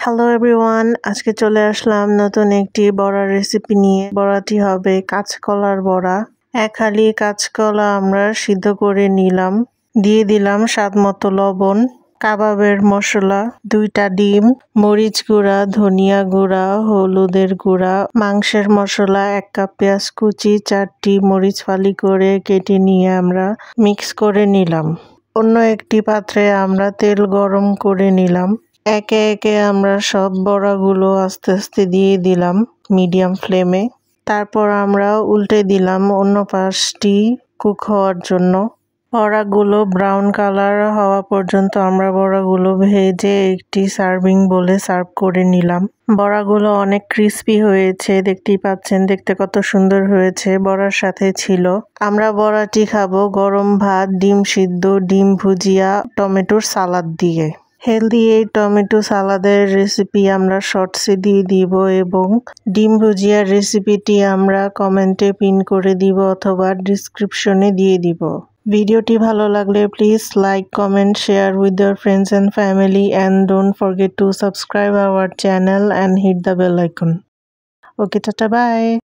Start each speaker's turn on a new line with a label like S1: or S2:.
S1: Hello everyone, আজকে চলে আসলাম নতুন একটি বড়ার রেসিপি নিয়ে। বড়াটি হবে কাঁচকলার বড়া। এক হালি কাঁচকলা আমরা সিদ্ধ করে নিলাম, দিয়ে দিলাম স্বাদ মতো লবণ, কাবাবের মশলা, 2টা ডিম, মরিচ গুঁড়া, ধনিয়া গুঁড়া, হলুদের গুঁড়া, মাংসের মশলা, 1 কাপ পেঁয়াজ কুচি, 4টি মরিচ ফালি করে কেটে নিয়ে আমরা মিক্স করে নিলাম। অন্য একটি পাত্রে আমরা তেল গরম করে নিলাম। একে একে আমরা সব বড়াগুলো আস্তে আস্তে দিয়ে দিলাম মিডিয়াম ফ্লেমে। তারপর আমরা উল্টে দিলাম অন্য পাশটি কুক হওয়ার জন্য। বড়াগুলো ব্রাউন কালার হওয়া পর্যন্ত আমরা বড়াগুলো ভেজে একটি সার্ভিং বলে সার্ভ করে নিলাম। বড়াগুলো অনেক ক্রিস্পি হয়েছে, দেখতেই পাচ্ছেন, দেখতে কত সুন্দর হয়েছে। বড়ার সাথে ছিল আমরা বড়াটি খাবো গরম ভাত, ডিম সিদ্ধ, ডিম ভুজিয়া, টমেটোর সালাদ দিয়ে। হেলদি এই টমেটো সালাদের রেসিপি আমরা শর্টসে দিয়ে দিব এবং ডিম ভুজিয়ার রেসিপিটি আমরা কমেন্টে পিন করে দিব অথবা ডিসক্রিপশনে দিয়ে দিব। ভিডিওটি ভালো লাগলে please like, comment, share with your friends and family and don't forget to subscribe our channel and hit the bell icon. Okay, tata bye.